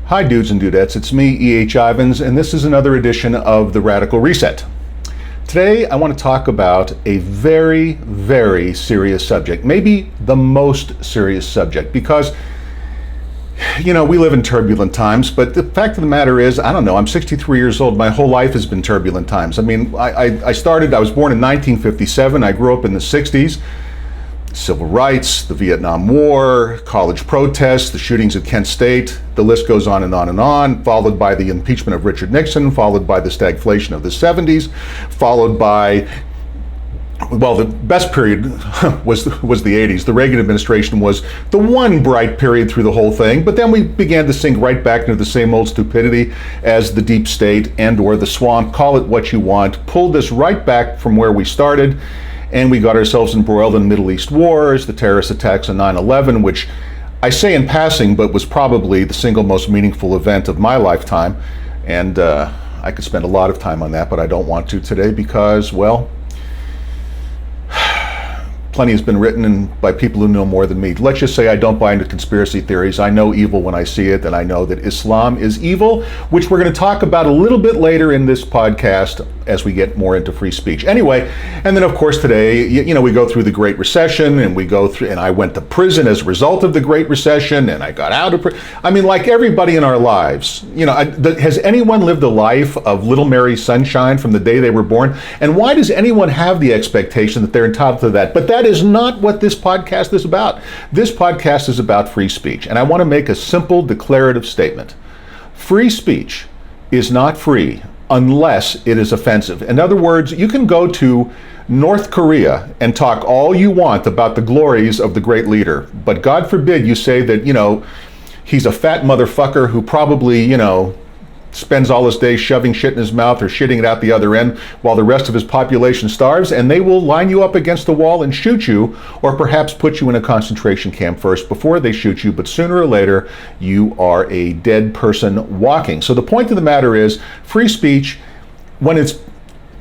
Hi dudes and dudettes, it's me, E.H. Ivins, and this is another edition of The Radical Reset. Today I want to talk about a very, very serious subject, maybe the most serious subject, because, you know, we live in turbulent times, but the fact of the matter is, I don't know, I'm 63 years old, my whole life has been turbulent times. I mean, I was born in 1957, I grew up in the 60s. Civil rights, the Vietnam War, college protests, the shootings at Kent State, the list goes on and on and on, followed by the impeachment of Richard Nixon, followed by the stagflation of the 70s, followed by, well, the best period was the 80s. The Reagan administration was the one bright period through the whole thing, but then we began to sink right back into the same old stupidity as the deep state and or the swamp, call it what you want, pulled us right back from where we started. And we got ourselves embroiled in Middle East wars, the terrorist attacks on 9/11, which I say in passing, but was probably the single most meaningful event of my lifetime. And I could spend a lot of time on that, but I don't want to today because, well, plenty has been written by people who know more than me. Let's just say I don't buy into conspiracy theories. I know evil when I see it, and I know that Islam is evil, which we're going to talk about a little bit later in this podcast as we get more into free speech. Anyway, and then of course today, you know, we go through the Great Recession, and I went to prison as a result of the Great Recession, and I got out of prison. I mean, like everybody in our lives, you know, has anyone lived a life of Little Mary Sunshine from the day they were born? And why does anyone have the expectation that they're entitled to that? But that is not what this podcast is about. This podcast is about free speech, and I want to make a simple declarative statement. Free speech is not free unless it is offensive. In other words, you can go to North Korea and talk all you want about the glories of the great leader, but God forbid you say that, you know, he's a fat motherfucker who probably, you know, spends all his day shoving shit in his mouth or shitting it out the other end while the rest of his population starves, and they will line you up against the wall and shoot you, or perhaps put you in a concentration camp first before they shoot you, but sooner or later you are a dead person walking. So the point of the matter is, free speech, when it's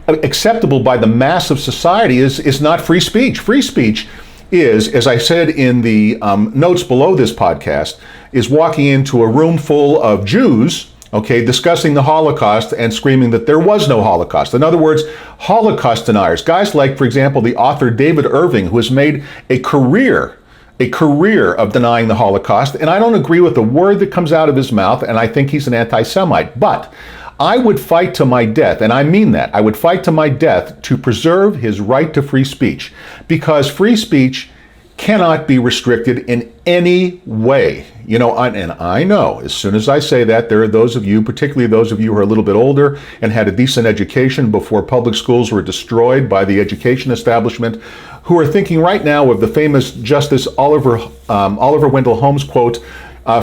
acceptable by the mass of society, is not free speech. Free speech is, as I said in the notes below this podcast, is walking into a room full of Jews, okay, discussing the Holocaust and screaming that there was no Holocaust. In other words, Holocaust deniers, guys like, for example, the author David Irving, who has made a career of denying the Holocaust, and I don't agree with the word that comes out of his mouth, and I think he's an anti-Semite, but I would fight to my death, and I mean that, I would fight to my death to preserve his right to free speech, because free speech cannot be restricted in any way. You know, and I know, as soon as I say that, there are those of you, particularly those of you who are a little bit older and had a decent education before public schools were destroyed by the education establishment, who are thinking right now of the famous Justice Oliver Wendell Holmes quote,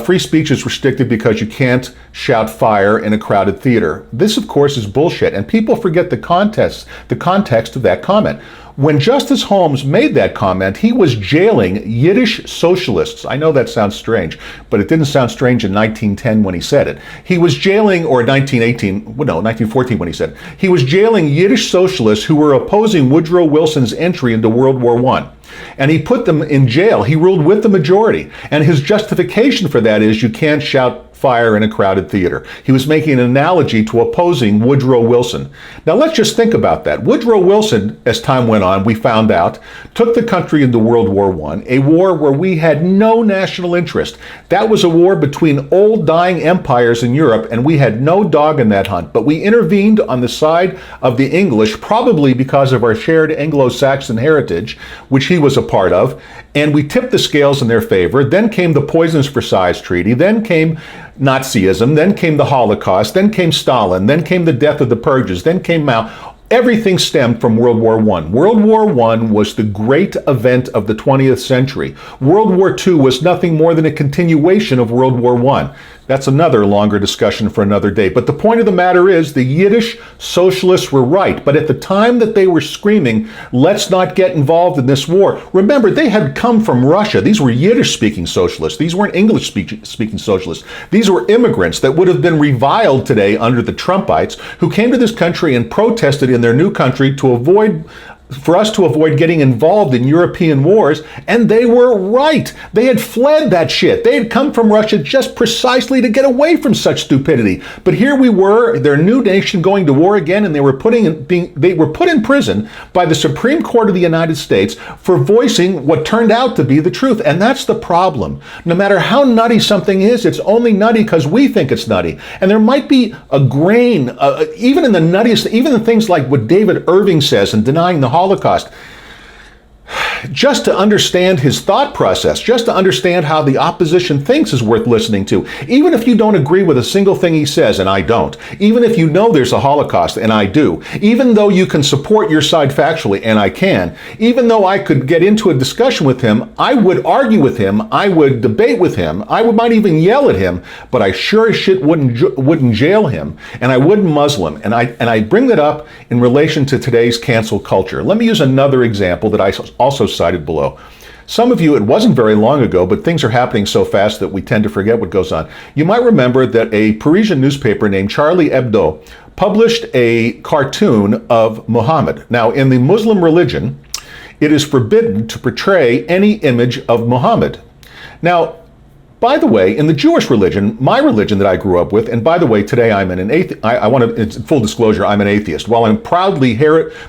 free speech is restricted because you can't shout fire in a crowded theater. This, of course, is bullshit, and people forget the context of that comment. When Justice Holmes made that comment, he was jailing Yiddish socialists. I know that sounds strange, but it didn't sound strange in 1910 when he said it. He was jailing, or 1914 when he said it. He was jailing Yiddish socialists who were opposing Woodrow Wilson's entry into World War I. And he put them in jail. He ruled with the majority. And his justification for that is you can't shout fire in a crowded theater. He was making an analogy to opposing Woodrow Wilson. Now let's just think about that. Woodrow Wilson, as time went on, we found out, took the country into World War I, a war where we had no national interest. That was a war between old dying empires in Europe, and we had no dog in that hunt. But we intervened on the side of the English, probably because of our shared Anglo-Saxon heritage, which he was a part of, and we tipped the scales in their favor. Then came the Poisonous Versailles Treaty, then came Nazism, then came the Holocaust, then came Stalin, then came the death of the purges, then came Mao. Everything stemmed from World War I. World War I was the great event of the 20th century. World War II was nothing more than a continuation of World War I. That's another longer discussion for another day. But the point of the matter is the Yiddish socialists were right. But at the time that they were screaming, let's not get involved in this war, remember, they had come from Russia. These were Yiddish-speaking socialists. These weren't English-speaking socialists. These were immigrants that would have been reviled today under the Trumpites, who came to this country and protested in their new country to avoid for us to avoid getting involved in European wars, and they were right. They had fled that shit. They had come from Russia just precisely to get away from such stupidity. But here we were, their new nation, going to war again, and they were put in prison by the Supreme Court of the United States for voicing what turned out to be the truth. And that's the problem. No matter how nutty something is, it's only nutty because we think it's nutty. And there might be a grain, even in the nuttiest, even in things like what David Irving says in denying the Holocaust, just to understand his thought process, just to understand how the opposition thinks is worth listening to. Even if you don't agree with a single thing he says, and I don't. Even if you know there's a Holocaust, and I do. Even though you can support your side factually, and I can. Even though I could get into a discussion with him, I would argue with him, I would debate with him, might even yell at him, but I sure as shit wouldn't jail him, and I wouldn't muzzle him. And I bring that up in relation to today's cancel culture. Let me use another example that I also cited below. Some of you, it wasn't very long ago, but things are happening so fast that we tend to forget what goes on. You might remember that a Parisian newspaper named Charlie Hebdo published a cartoon of Muhammad. Now, in the Muslim religion, it is forbidden to portray any image of Muhammad. Now, by the way, in the Jewish religion, my religion that I grew up with, and by the way, today I'm an atheist. I want to, it's full disclosure, I'm an atheist. While I'm proudly,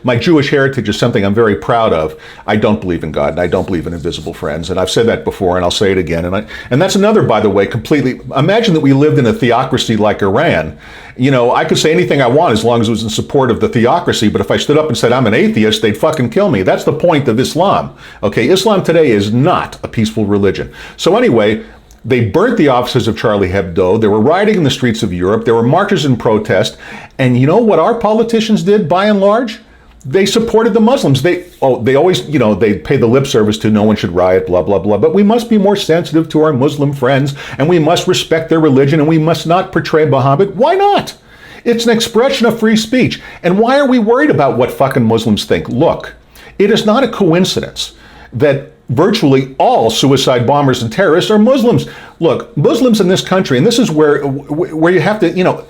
my Jewish heritage is something I'm very proud of, I don't believe in God, and I don't believe in invisible friends. And I've said that before, and I'll say it again. And that's another, by the way, completely, imagine that we lived in a theocracy like Iran. You know, I could say anything I want as long as it was in support of the theocracy, but if I stood up and said I'm an atheist, they'd fucking kill me. That's the point of Islam. Okay, Islam today is not a peaceful religion. So anyway, they burnt the offices of Charlie Hebdo. They were rioting in the streets of Europe. There were marches in protest. And you know what our politicians did, by and large? They supported the Muslims. They always, they pay the lip service to no one should riot, blah, blah, blah. But we must be more sensitive to our Muslim friends, and we must respect their religion, and we must not portray Muhammad. Why not? It's an expression of free speech. And why are we worried about what fucking Muslims think? Look, it is not a coincidence that virtually all suicide bombers and terrorists are Muslims. Look, Muslims in this country, and this is where you have to,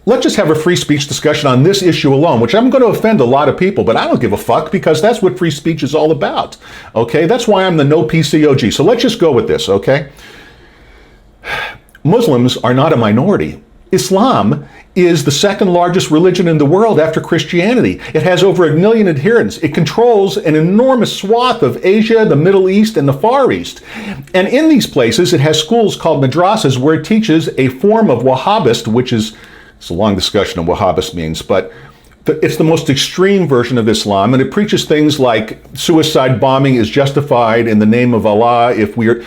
let's just have a free speech discussion on this issue alone, which I'm going to offend a lot of people, but I don't give a fuck because that's what free speech is all about. Okay, that's why I'm the no PCOG. So let's just go with this, okay? Muslims are not a minority. Islam is the second largest religion in the world after Christianity. It has over 1 million adherents. It controls an enormous swath of Asia, the Middle East, and the Far East. And in these places, it has schools called madrasas where it teaches a form of Wahhabist, which is, it's a long discussion of what Wahhabist means, but it's the most extreme version of Islam, and it preaches things like suicide bombing is justified in the name of Allah if we're,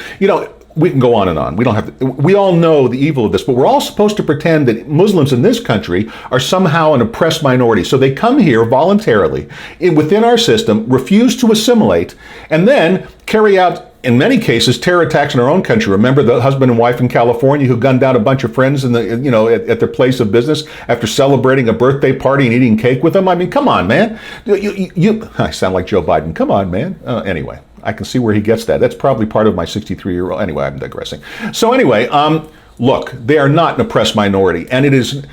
we can go on and on. We don't have to, we all know the evil of this, but we're all supposed to pretend that Muslims in this country are somehow an oppressed minority. So they come here voluntarily within our system, refuse to assimilate, and then carry out, in many cases, terror attacks in our own country. Remember the husband and wife in California who gunned down a bunch of friends in the, at their place of business after celebrating a birthday party and eating cake with them? I mean, come on, man. I sound like Joe Biden. Come on, man. Anyway. I can see where he gets that. That's probably part of my 63-year-old. Anyway, I'm digressing. So anyway, look, they are not an oppressed minority. And it is,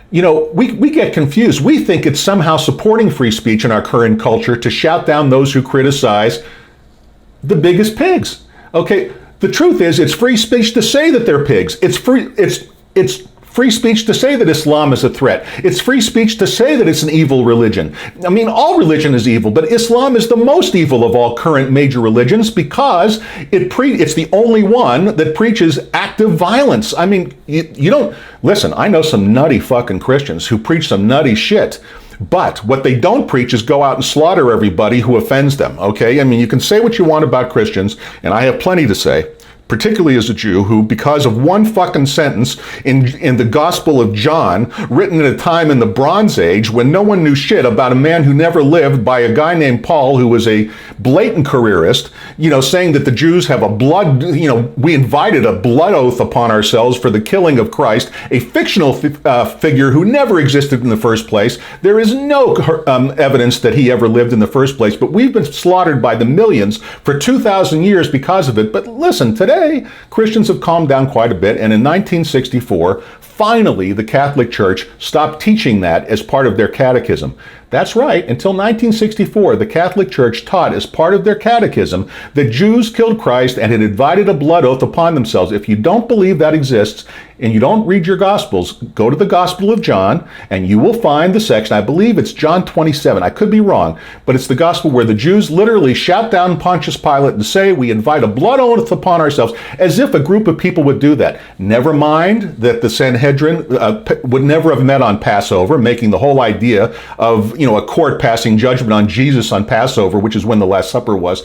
we get confused. We think it's somehow supporting free speech in our current culture to shout down those who criticize the biggest pigs. Okay, the truth is it's free speech to say that they're pigs. It's free speech to say that Islam is a threat. It's free speech to say that it's an evil religion. I mean, all religion is evil, but Islam is the most evil of all current major religions because it's the only one that preaches active violence. I mean, you don't, listen, I know some nutty fucking Christians who preach some nutty shit. But what they don't preach is go out and slaughter everybody who offends them, okay? I mean, you can say what you want about Christians, and I have plenty to say, particularly as a Jew who, because of one fucking sentence in the Gospel of John, written at a time in the Bronze Age when no one knew shit about a man who never lived, by a guy named Paul who was a blatant careerist, saying that the Jews have a blood, we invited a blood oath upon ourselves for the killing of Christ, a fictional figure who never existed in the first place. There is no evidence that he ever lived in the first place, but we've been slaughtered by the millions for 2,000 years because of it. But listen, today, Christians have calmed down quite a bit, and in 1964, finally, the Catholic Church stopped teaching that as part of their catechism. That's right. Until 1964, the Catholic Church taught as part of their catechism that Jews killed Christ and had invited a blood oath upon themselves. If you don't believe that exists and you don't read your Gospels, go to the Gospel of John and you will find the section. I believe it's John 27. I could be wrong, but it's the Gospel where the Jews literally shout down Pontius Pilate and say, we invite a blood oath upon ourselves, as if a group of people would do that. Never mind that the Sanhedrin would never have met on Passover, making the whole idea of a court passing judgment on Jesus on Passover, which is when the Last Supper was,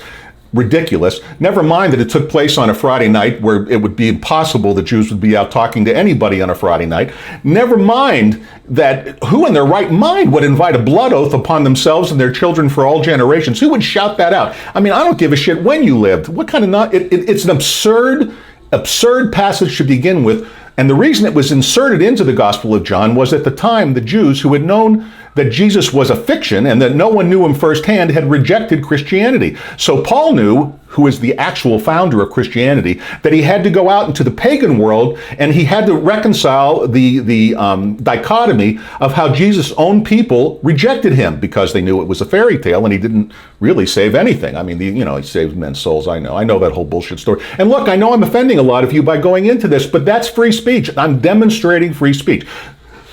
ridiculous. Never mind that it took place on a Friday night where it would be impossible the Jews would be out talking to anybody on a Friday night. Never mind that who in their right mind would invite a blood oath upon themselves and their children for all generations? Who would shout that out? I mean, I don't give a shit when you lived. What kind of it's an absurd passage to begin with. And the reason it was inserted into the Gospel of John was at the time the Jews who had known that Jesus was a fiction and that no one knew him firsthand had rejected Christianity. So Paul knew, who is the actual founder of Christianity, that he had to go out into the pagan world and he had to reconcile the dichotomy of how Jesus' own people rejected him because they knew it was a fairy tale and he didn't really save anything. I mean, he saved men's souls. I know that whole bullshit story. And look, I know I'm offending a lot of you by going into this, but that's free speech. I'm demonstrating free speech.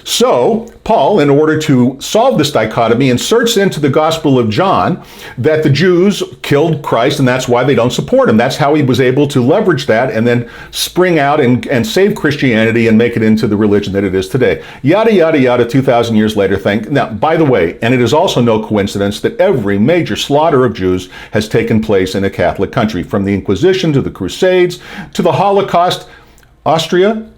So, Paul, in order to solve this dichotomy, inserts into the Gospel of John that the Jews killed Christ and that's why they don't support him. That's how he was able to leverage that and then spring out and save Christianity and make it into the religion that it is today. Yada, yada, yada, 2,000 years later. Now, by the way, and it is also no coincidence that every major slaughter of Jews has taken place in a Catholic country, from the Inquisition to the Crusades to the Holocaust. Austria,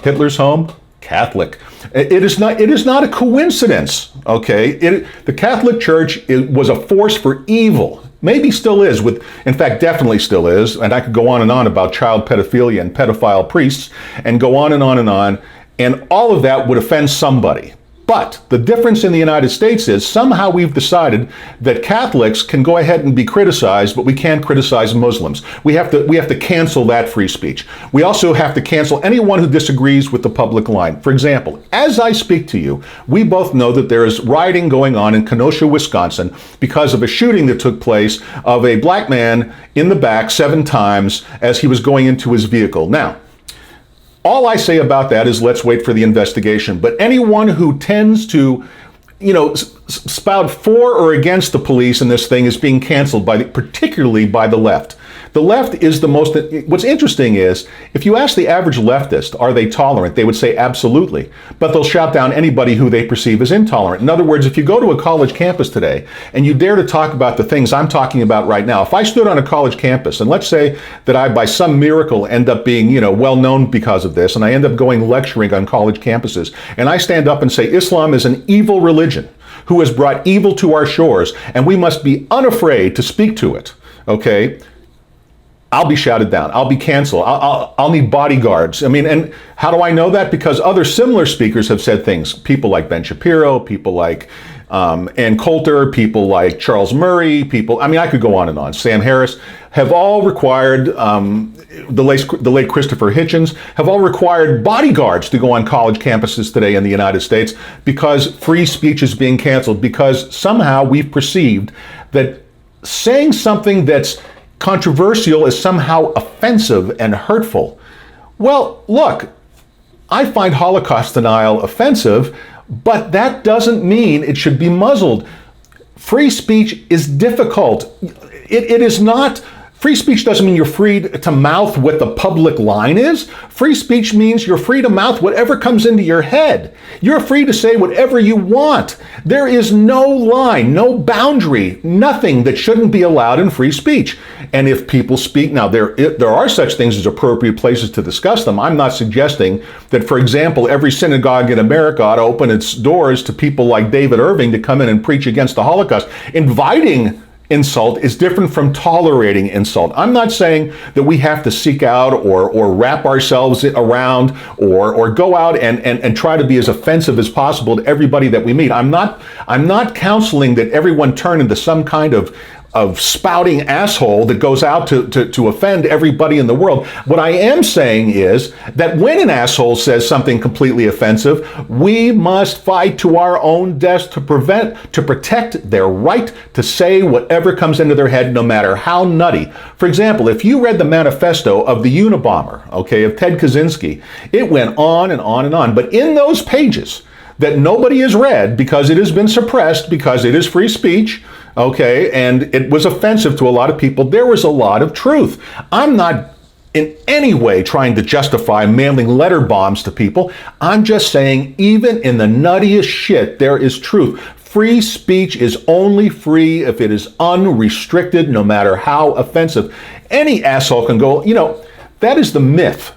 Hitler's home, Catholic. It is not a coincidence, okay? The Catholic Church was a force for evil. Maybe still is, in fact, definitely still is. And I could go on and on about child pedophilia and pedophile priests and go on and on and on. And all of that would offend somebody. But the difference in the United States is somehow we've decided that Catholics can go ahead and be criticized, but we can't criticize Muslims. We have to cancel that free speech. We also have to cancel anyone who disagrees with the public line. For example, as I speak to you, we both know that there is rioting going on in Kenosha, Wisconsin, because of a shooting that took place of a black man in the back 7 times as he was going into his vehicle. Now, all I say about that is let's wait for the investigation. But anyone who tends to, spout for or against the police in this thing is being canceled particularly by the left. The left is what's interesting is, if you ask the average leftist, are they tolerant? They would say absolutely. But they'll shout down anybody who they perceive as intolerant. In other words, if you go to a college campus today and you dare to talk about the things I'm talking about right now, if I stood on a college campus and let's say that I, by some miracle, end up being, well known because of this, and I end up going lecturing on college campuses, and I stand up and say Islam is an evil religion who has brought evil to our shores, and we must be unafraid to speak to it, okay? I'll be shouted down. I'll be canceled. I'll need bodyguards. I mean, and how do I know that? Because other similar speakers have said things. People like Ben Shapiro, people like Ann Coulter, people like Charles Murray, I could go on and on. Sam Harris have all required, the late Christopher Hitchens, have all required bodyguards to go on college campuses today in the United States because free speech is being canceled, because somehow we've perceived that saying something that's controversial is somehow offensive and hurtful. Well, look, I find Holocaust denial offensive, but that doesn't mean it should be muzzled. Free speech is difficult. It is not. Free speech doesn't mean you're free to mouth what the public line is. Free speech means you're free to mouth whatever comes into your head. You're free to say whatever you want. There is no line, no boundary, nothing that shouldn't be allowed in free speech. And if people speak, now there are such things as appropriate places to discuss them. I'm not suggesting that, for example, every synagogue in America ought to open its doors to people like David Irving to come in and preach against the Holocaust. Inviting insult is different from tolerating insult. I'm not saying that we have to seek out or wrap ourselves around or go out and try to be as offensive as possible to everybody that we meet. I'm not counseling that everyone turn into some kind of spouting asshole that goes out to offend everybody in the world. What I am saying is that when an asshole says something completely offensive, we must fight to our own death to protect their right to say whatever comes into their head, no matter how nutty. For example, if you read the manifesto of the Unabomber, okay, of Ted Kaczynski, it went on and on and on. But in those pages that nobody has read because it has been suppressed, because it is free speech, okay, and it was offensive to a lot of people, there was a lot of truth. I'm not in any way trying to justify mailing letter bombs to people. I'm just saying, even in the nuttiest shit, there is truth. Free speech is only free if it is unrestricted, no matter how offensive. Any asshole can go, that is the myth,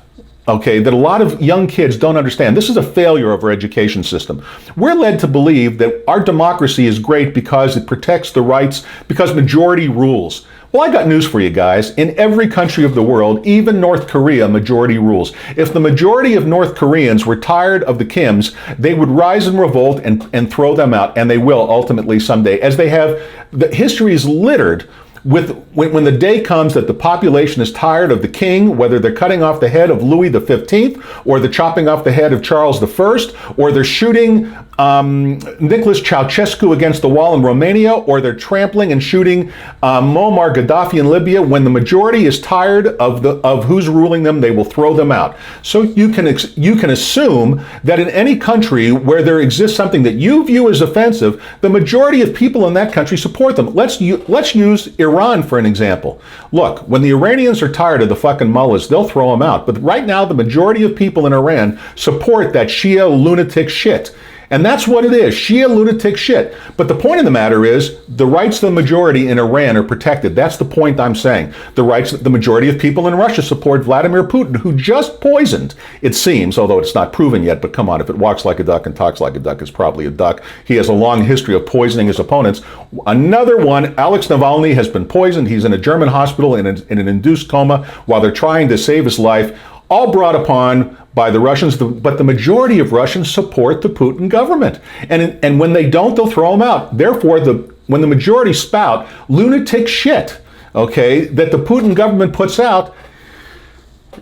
okay, that a lot of young kids don't understand. This is a failure of our education system. We're led to believe that our democracy is great because it protects the rights, because majority rules. Well, I got news for you guys. In every country of the world, even North Korea, majority rules. If the majority of North Koreans were tired of the Kims, they would rise in revolt and throw them out, and they will ultimately someday, as they have. The history is littered with when the day comes that the population is tired of the king, whether they're cutting off the head of Louis XV, or they're chopping off the head of Charles I, or they're shooting Nicholas Ceausescu against the wall in Romania, or they're trampling and shooting Muammar Gaddafi in Libya. When the majority is tired of who's ruling them, they will throw them out. So you can assume that in any country where there exists something that you view as offensive, the majority of people in that country support them. Let's use Iran for an example. Look, when the Iranians are tired of the fucking mullahs, they'll throw them out. But right now, the majority of people in Iran support that Shia lunatic shit. And that's what it is, Shia lunatic shit. But the point of the matter is, the rights of the majority in Iran are protected. That's the point I'm saying. The rights of the majority of people in Russia support Vladimir Putin, who just poisoned, it seems, although it's not proven yet, but come on, if it walks like a duck and talks like a duck, it's probably a duck. He has a long history of poisoning his opponents. Another one, Alex Navalny, has been poisoned. He's in a German hospital in an induced coma while they're trying to save his life, all brought upon by the Russians, but the majority of Russians support the Putin government. And when they don't, they'll throw them out. Therefore, when the majority spout lunatic shit, okay, that the Putin government puts out,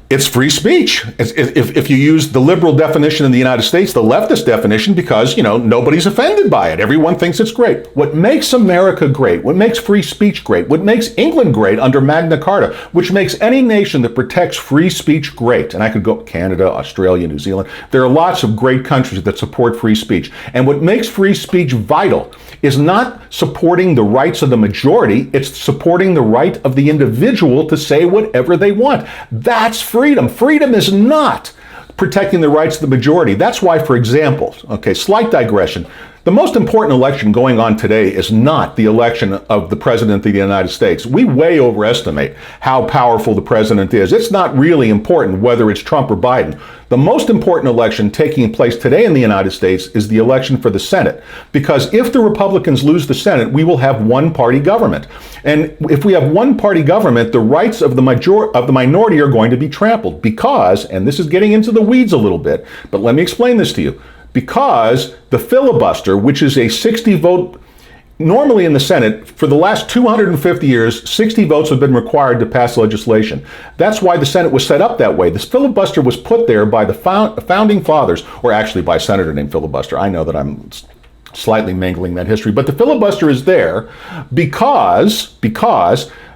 it's free speech. If you use the liberal definition in the United States, the leftist definition, because, nobody's offended by it. Everyone thinks it's great. What makes America great, what makes free speech great, what makes England great under Magna Carta, which makes any nation that protects free speech great, and I could go Canada, Australia, New Zealand, there are lots of great countries that support free speech. And what makes free speech vital is not supporting the rights of the majority, it's supporting the right of the individual to say whatever they want. That's freedom. Freedom is not protecting the rights of the majority. That's why, for example, okay, slight digression, the most important election going on today is not the election of the President of the United States. We way overestimate how powerful the president is. It's not really important whether it's Trump or Biden. The most important election taking place today in the United States is the election for the Senate. Because if the Republicans lose the Senate, we will have one-party government. And if we have one-party government, the rights of the minority are going to be trampled. Because, and this is getting into the weeds a little bit, but let me explain this to you. Because the filibuster, which is a 60 vote, normally in the Senate, for the last 250 years, 60 votes have been required to pass legislation. That's why the Senate was set up that way. This filibuster was put there by the founding fathers, or actually by a senator named Filibuster. I know that I'm slightly mangling that history, but the filibuster is there because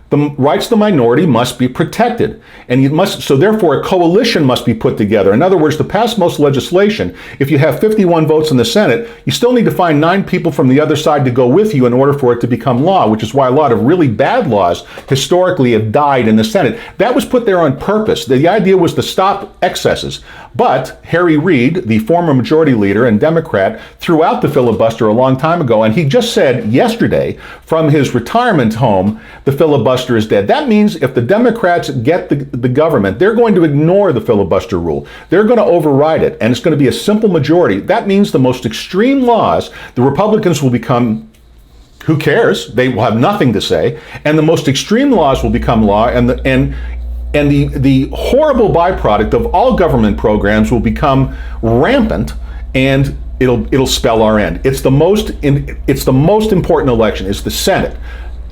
the rights of the minority must be protected. And so therefore a coalition must be put together. In other words, to pass most legislation, if you have 51 votes in the Senate, you still need to find 9 people from the other side to go with you in order for it to become law, which is why a lot of really bad laws historically have died in the Senate. That was put there on purpose. The idea was to stop excesses. But Harry Reid, the former majority leader and Democrat, threw out the filibuster a long time ago, and he just said yesterday from his retirement home, the filibuster is dead. That means if the Democrats get the government, they're going to ignore the filibuster rule. They're going to override it, and it's going to be a simple majority. That means the most extreme laws, the Republicans will become, who cares? They will have nothing to say, and the most extreme laws will become law, and the horrible byproduct of all government programs will become rampant, and it'll spell our end. It's the most important election. It's the Senate.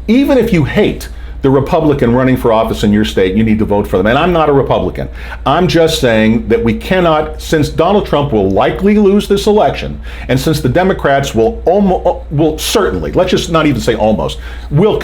Even if you hate the Republican running for office in your state, you need to vote for them. And I'm not a Republican. I'm just saying that we cannot, since Donald Trump will likely lose this election, and since the Democrats will certainly, let's just not even say almost, will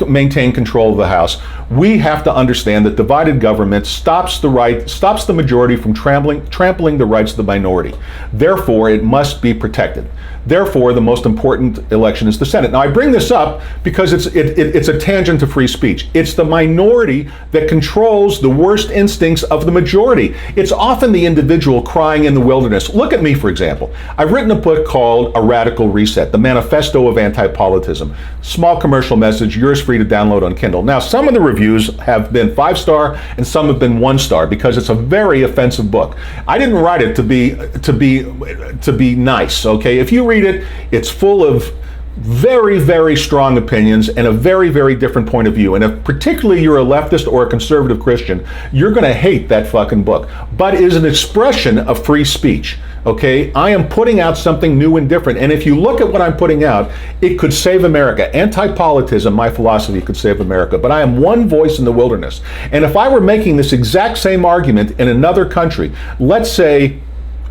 maintain control of the House, we have to understand that divided government stops the majority from trampling the rights of the minority. Therefore, it must be protected. Therefore, the most important election is the Senate. Now, I bring this up because it's a tangent to free speech. It's the minority that controls the worst instincts of the majority. It's often the individual crying in the wilderness. Look at me, for example. I've written a book called A Radical Reset, the Manifesto of Antipolitism. Small commercial message, yours free to download on Kindle. Now, some of the reviews have been 5-star and some have been 1-star because it's a very offensive book. I didn't write it to be nice, okay? If you read it, it's full of very, very strong opinions and a very, very different point of view. And if particularly you're a leftist or a conservative Christian, you're going to hate that fucking book. But it is an expression of free speech. Okay, I am putting out something new and different. And if you look at what I'm putting out, it could save America. Antipolitism, my philosophy, could save America. But I am one voice in the wilderness. And if I were making this exact same argument in another country, let's say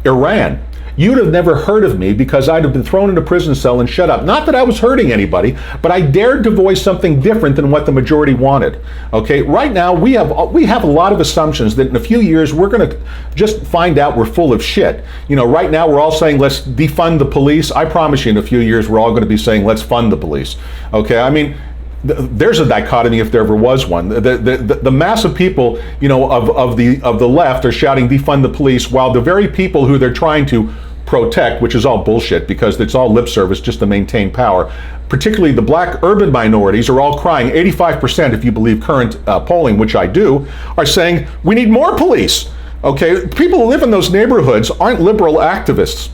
Iran, you'd have never heard of me because I'd have been thrown in a prison cell and shut up. Not that I was hurting anybody, but I dared to voice something different than what the majority wanted. Okay, right now we have a lot of assumptions that in a few years we're going to just find out we're full of shit. You know, right now we're all saying let's defund the police. I promise you in a few years we're all going to be saying let's fund the police. Okay, I mean, there's a dichotomy if there ever was one. The mass of people, you know, of the left are shouting defund the police, while the very people who they're trying to protect, which is all bullshit because it's all lip service just to maintain power, particularly the black urban minorities, are all crying. 85%, if you believe current polling, which I do, are saying we need more police. Okay, people who live in those neighborhoods aren't liberal activists.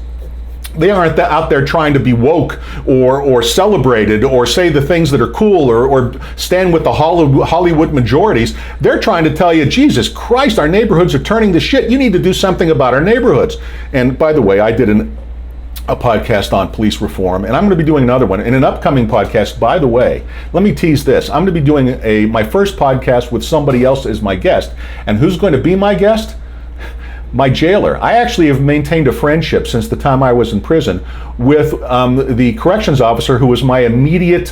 They aren't out there trying to be woke or celebrated or say the things that are cool or stand with the Hollywood majorities. They're trying to tell you, Jesus Christ, our neighborhoods are turning to shit. You need to do something about our neighborhoods. And by the way, I did a podcast on police reform, and I'm going to be doing another one in an upcoming podcast. By the way, let me tease this. I'm going to be doing my first podcast with somebody else as my guest. And who's going to be my guest? My jailer. I actually have maintained a friendship since the time I was in prison with the corrections officer who was my immediate,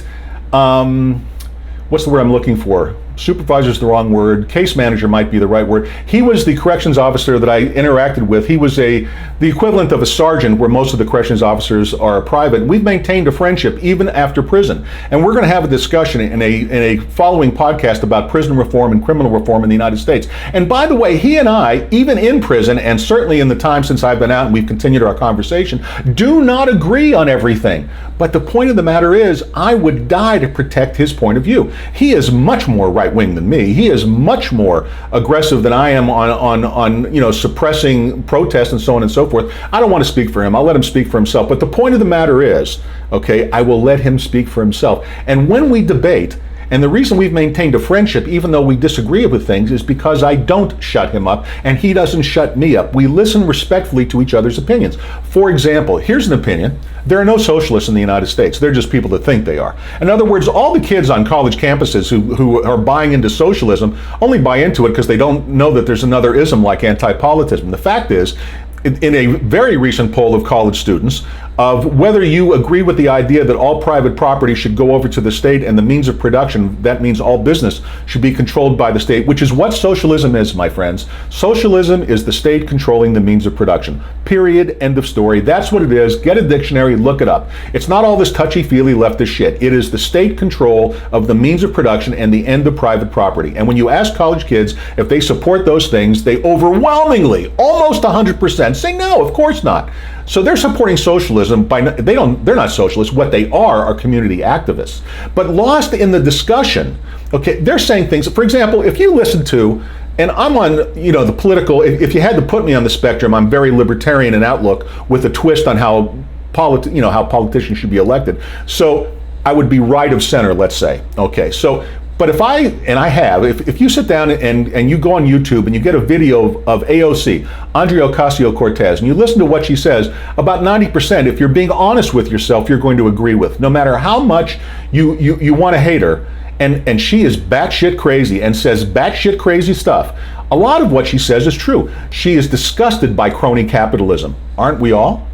what's the word I'm looking for? Supervisor is the wrong word. Case manager might be the right word. He was the corrections officer that I interacted with. He was the equivalent of a sergeant, where most of the corrections officers are private. We've maintained a friendship even after prison. And we're going to have a discussion in a following podcast about prison reform and criminal reform in the United States. And by the way, he and I, even in prison, and certainly in the time since I've been out and we've continued our conversation, do not agree on everything. But the point of the matter is, I would die to protect his point of view. He is much more right-wing than me. He is much more aggressive than I am on suppressing protests and so on and so forth. I don't want to speak for him. I'll let him speak for himself. But the point of the matter is, okay, I will let him speak for himself. And when we debate, and the reason we've maintained a friendship, even though we disagree with things, is because I don't shut him up and he doesn't shut me up. We listen respectfully to each other's opinions. For example, here's an opinion. There are no socialists in the United States. They're just people that think they are. In other words, all the kids on college campuses who are buying into socialism only buy into it because they don't know that there's another ism like antipolitism. The fact is, in a very recent poll of college students, of whether you agree with the idea that all private property should go over to the state and the means of production, that means all business should be controlled by the state, which is what socialism is, my friends. Socialism is the state controlling the means of production. Period. End of story. That's what it is. Get a dictionary, look it up. It's not all this touchy-feely leftist shit. It is the state control of the means of production and the end of private property. And when you ask college kids if they support those things, they overwhelmingly, almost 100%, say no, of course not. So they're supporting socialism they're not socialists. What they are community activists. But lost in the discussion, okay, they're saying things, for example, if you listen to, and I'm on, the political, if you had to put me on the spectrum, I'm very libertarian in outlook with a twist on how politicians should be elected. So I would be right of center, let's say. Okay, so But if you sit down and you go on YouTube and you get a video of AOC, Andrea Ocasio-Cortez, and you listen to what she says, about 90%, if you're being honest with yourself, you're going to agree with, no matter how much you want to hate her. And she is batshit crazy and says batshit crazy stuff. A lot of what she says is true. She is disgusted by crony capitalism. Aren't we all?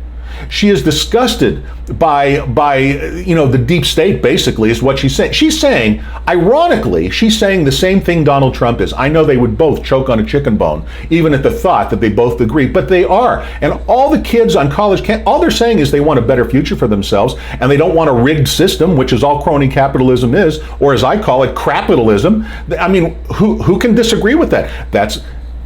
She is disgusted by the deep state, basically, is what she's saying. She's saying, ironically, she's saying the same thing Donald Trump is. I know they would both choke on a chicken bone, even at the thought that they both agree, but they are. And all the kids on college, all they're saying is they want a better future for themselves, and they don't want a rigged system, which is all crony capitalism is, or as I call it, crapitalism. I mean, who can disagree with that?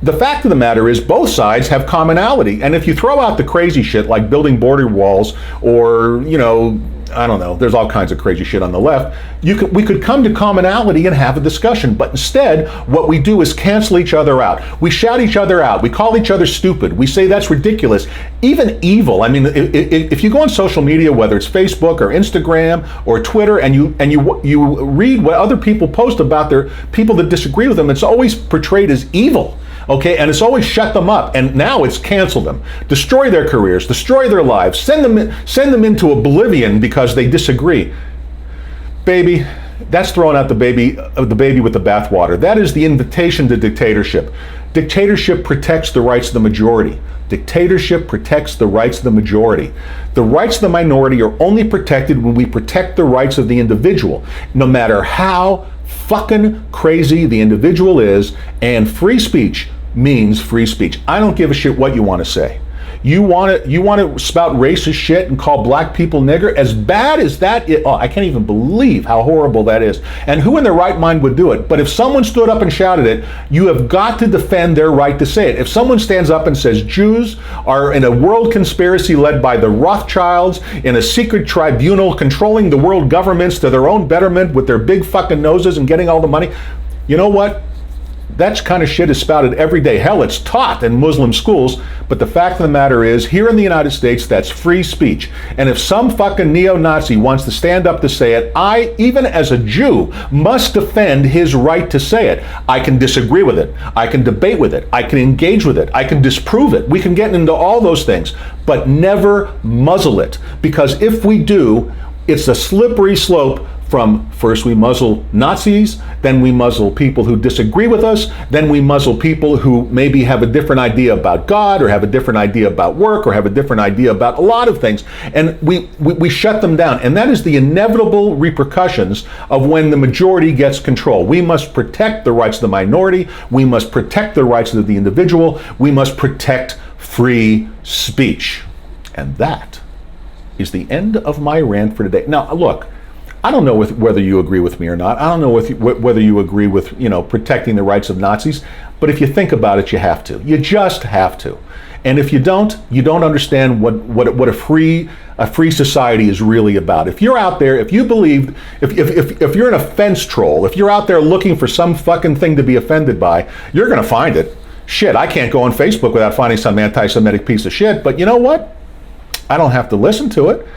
The fact of the matter is both sides have commonality. And if you throw out the crazy shit like building border walls or, I don't know, there's all kinds of crazy shit on the left, we could come to commonality and have a discussion. But instead, what we do is cancel each other out. We shout each other out. We call each other stupid. We say that's ridiculous. Even evil. I mean, if you go on social media, whether it's Facebook or Instagram or Twitter, and you read what other people post about their people that disagree with them, it's always portrayed as evil. Okay, and it's always shut them up, and now it's canceled them, destroy their careers, destroy their lives, send them into oblivion because they disagree. Baby, that's throwing out the baby with the bathwater. That is the invitation to dictatorship. Dictatorship protects the rights of the majority. Dictatorship protects the rights of the majority. The rights of the minority are only protected when we protect the rights of the individual, no matter how fucking crazy the individual is, and free speech means free speech. I don't give a shit what you want to say. You want to spout racist shit and call black people nigger? As bad as that is, I can't even believe how horrible that is. And who in their right mind would do it? But if someone stood up and shouted it, you have got to defend their right to say it. If someone stands up and says Jews are in a world conspiracy led by the Rothschilds in a secret tribunal controlling the world governments to their own betterment with their big fucking noses and getting all the money, you know what? That kind of shit is spouted every day. Hell, it's taught in Muslim schools. But the fact of the matter is, here in the United States, that's free speech. And if some fucking neo-Nazi wants to stand up to say it, I, even as a Jew, must defend his right to say it. I can disagree with it. I can debate with it. I can engage with it. I can disprove it. We can get into all those things, but never muzzle it. Because if we do, it's a slippery slope from first we muzzle Nazis, then we muzzle people who disagree with us, then we muzzle people who maybe have a different idea about God or have a different idea about work or have a different idea about a lot of things. And we shut them down. And that is the inevitable repercussions of when the majority gets control. We must protect the rights of the minority. We must protect the rights of the individual. We must protect free speech. And that is the end of my rant for today. Now, look, I don't know whether you agree with me or not. I don't know whether you agree with, protecting the rights of Nazis. But if you think about it, you have to. You just have to. And if you don't understand what a free society is really about. If you're out there, if you believe, if you're an offense troll, if you're out there looking for some fucking thing to be offended by, you're going to find it. Shit, I can't go on Facebook without finding some anti-Semitic piece of shit. But you know what? I don't have to listen to it.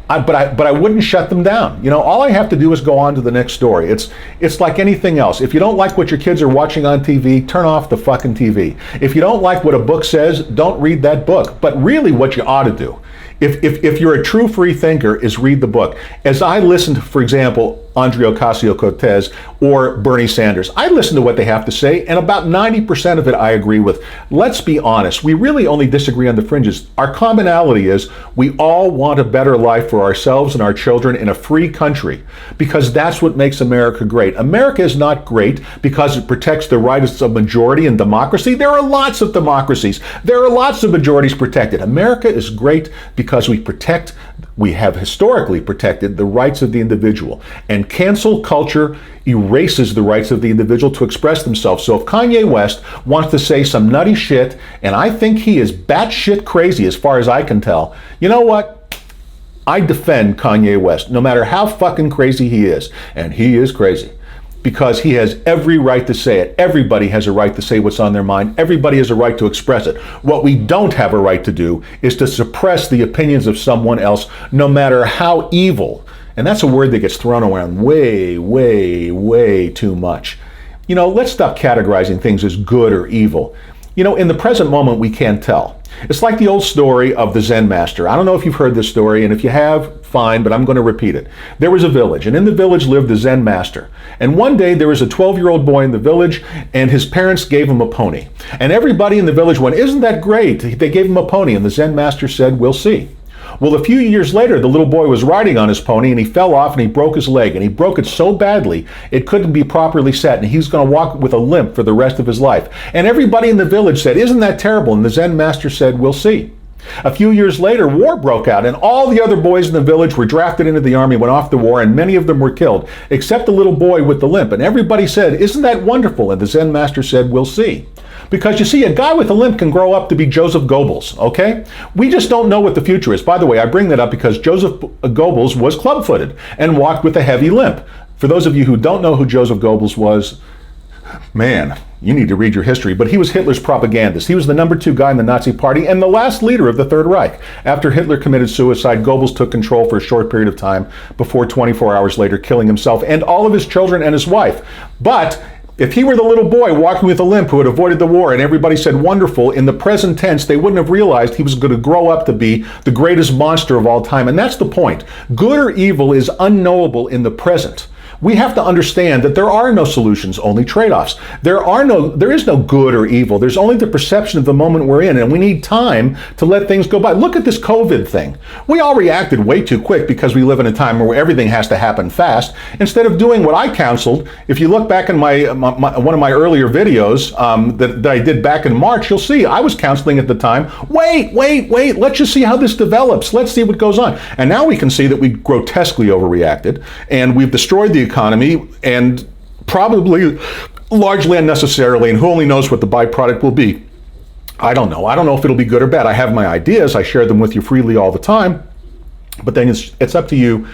But I wouldn't shut them down. All I have to do is go on to the next story. It's like anything else. If you don't like what your kids are watching on TV, turn off the fucking TV. If you don't like what a book says, don't read that book. But really what you ought to do, if you're a true free thinker, is read the book. As I listened to, for example, Andrea Ocasio-Cortez or Bernie Sanders, I listen to what they have to say, and about 90% of it I agree with. Let's be honest, we really only disagree on the fringes. Our commonality is we all want a better life for ourselves and our children in a free country, because that's what makes America great. America is not great because it protects the rights of majority and democracy. There are lots of democracies. There are lots of majorities protected. America is great because we have historically protected the rights of the individual. And cancel culture erases the rights of the individual to express themselves. So if Kanye West wants to say some nutty shit, and I think he is batshit crazy as far as I can tell, you know what? I defend Kanye West, no matter how fucking crazy he is. And he is crazy. Because he has every right to say it. Everybody has a right to say what's on their mind. Everybody has a right to express it. What we don't have a right to do is to suppress the opinions of someone else, no matter how evil And that's a word that gets thrown around way, way, way too much. Let's stop categorizing things as good or evil. In the present moment, we can't tell. It's like the old story of the Zen master. I don't know if you've heard this story, and if you have, fine, but I'm going to repeat it. There was a village, and in the village lived the Zen master. And one day there was a 12-year-old boy in the village, and his parents gave him a pony. And everybody in the village went, "Isn't that great?" They gave him a pony, and the Zen master said, "We'll see." Well, a few years later, the little boy was riding on his pony, and he fell off and he broke his leg, and he broke it so badly it couldn't be properly set, and he's going to walk with a limp for the rest of his life. And everybody in the village said, "Isn't that terrible?" And the Zen master said, "We'll see." A few years later, war broke out, and all the other boys in the village were drafted into the army, went off to war, and many of them were killed, except the little boy with the limp. And everybody said, "Isn't that wonderful?" And the Zen master said, "We'll see." Because you see, a guy with a limp can grow up to be Joseph Goebbels, okay? We just don't know what the future is. By the way, I bring that up because Joseph Goebbels was club-footed and walked with a heavy limp. For those of you who don't know who Joseph Goebbels was, man, you need to read your history, but he was Hitler's propagandist. He was the number 2 guy in the Nazi Party and the last leader of the Third Reich. After Hitler committed suicide, Goebbels took control for a short period of time before 24 hours later killing himself and all of his children and his wife. But if he were the little boy walking with a limp who had avoided the war and everybody said wonderful, in the present tense, they wouldn't have realized he was going to grow up to be the greatest monster of all time. And that's the point. Good or evil is unknowable in the present. We have to understand that there are no solutions, only trade-offs. There is no good or evil. There's only the perception of the moment we're in, and we need time to let things go by. Look at this COVID thing. We all reacted way too quick because we live in a time where everything has to happen fast. Instead of doing what I counseled, if you look back in one of my earlier videos that I did back in March, you'll see I was counseling at the time. Wait, let's just see how this develops. Let's see what goes on. And now we can see that we grotesquely overreacted, and we've destroyed the economy, and probably largely unnecessarily, and who only knows what the byproduct will be. I don't know if it'll be good or bad. I have my ideas. I share them with you freely all the time, but then it's up to you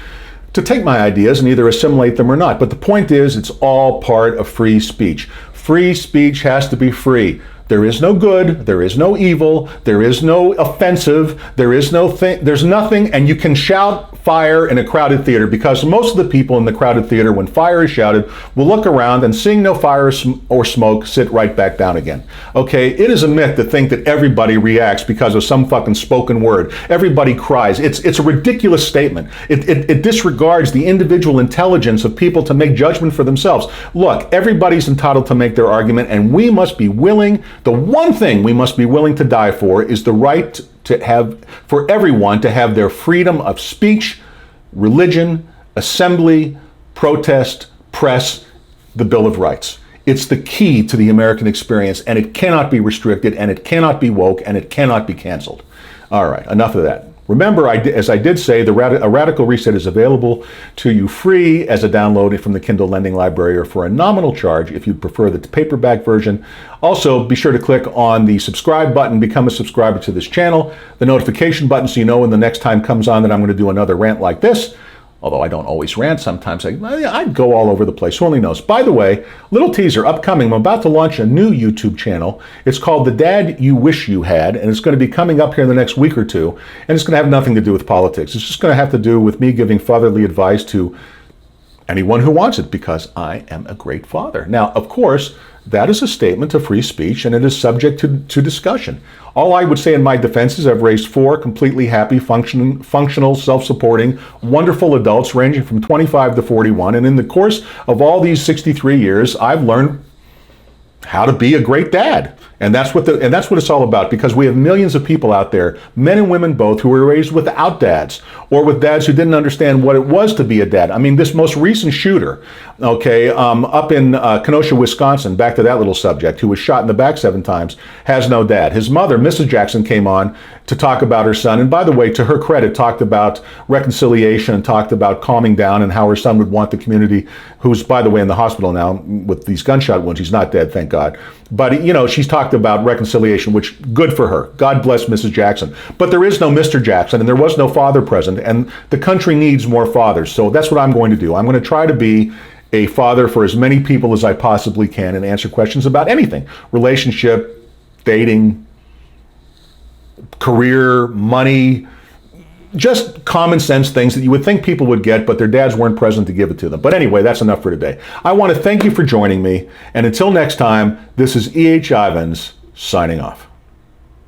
to take my ideas and either assimilate them or not. But the point is, it's all part of free speech. Free speech has to be free. There is no good, there is no evil, there is no offensive, there's nothing, and you can shout fire in a crowded theater, because most of the people in the crowded theater, when fire is shouted, will look around and, seeing no fire or smoke, sit right back down again. Okay, it is a myth to think that everybody reacts because of some fucking spoken word. Everybody cries. It's a ridiculous statement. It disregards the individual intelligence of people to make judgment for themselves. Look, everybody's entitled to make their argument, and we must be willing. The one thing we must be willing to die for is the right for everyone to have their freedom of speech, religion, assembly, protest, press, the Bill of Rights. It's the key to the American experience, and it cannot be restricted, and it cannot be woke, and it cannot be canceled. All right, enough of that. Remember, as I did say, a Radical Reset is available to you free as a download from the Kindle Lending Library, or for a nominal charge if you'd prefer the paperback version. Also, be sure to click on the subscribe button, become a subscriber to this channel, the notification button, so you know when the next time comes on that I'm going to do another rant like this. Although I don't always rant, sometimes I go all over the place. Who only knows? By the way, little teaser upcoming. I'm about to launch a new YouTube channel. It's called The Dad You Wish You Had, and it's going to be coming up here in the next week or two. And it's going to have nothing to do with politics. It's just going to have to do with me giving fatherly advice to anyone who wants it, because I am a great father. Now, of course, that is a statement of free speech, and it is subject to discussion. All I would say in my defense is I've raised 4 completely happy, functional, self-supporting, wonderful adults ranging from 25 to 41. And in the course of all these 63 years, I've learned how to be a great dad. And that's what it's all about, because we have millions of people out there, men and women both, who were raised without dads, or with dads who didn't understand what it was to be a dad. I mean, this most recent shooter, okay, up in Kenosha, Wisconsin, back to that little subject, who was shot in the back 7 times, has no dad. His mother, Mrs. Jackson, came on to talk about her son, and by the way, to her credit, talked about reconciliation and talked about calming down and how her son would want the community, who's, by the way, in the hospital now with these gunshot wounds. He's not dead, thank God. But, you know, she's talked about reconciliation, which, good for her. God bless Mrs. Jackson. But there is no Mr. Jackson, and there was no father present, and the country needs more fathers. So that's what I'm going to do. I'm going to try to be a father for as many people as I possibly can and answer questions about anything: relationship, dating, career, money, just common sense things that you would think people would get, but their dads weren't present to give it to them. But anyway, that's enough for today. I want to thank you for joining me. And until next time, this is E.H. Ivins signing off.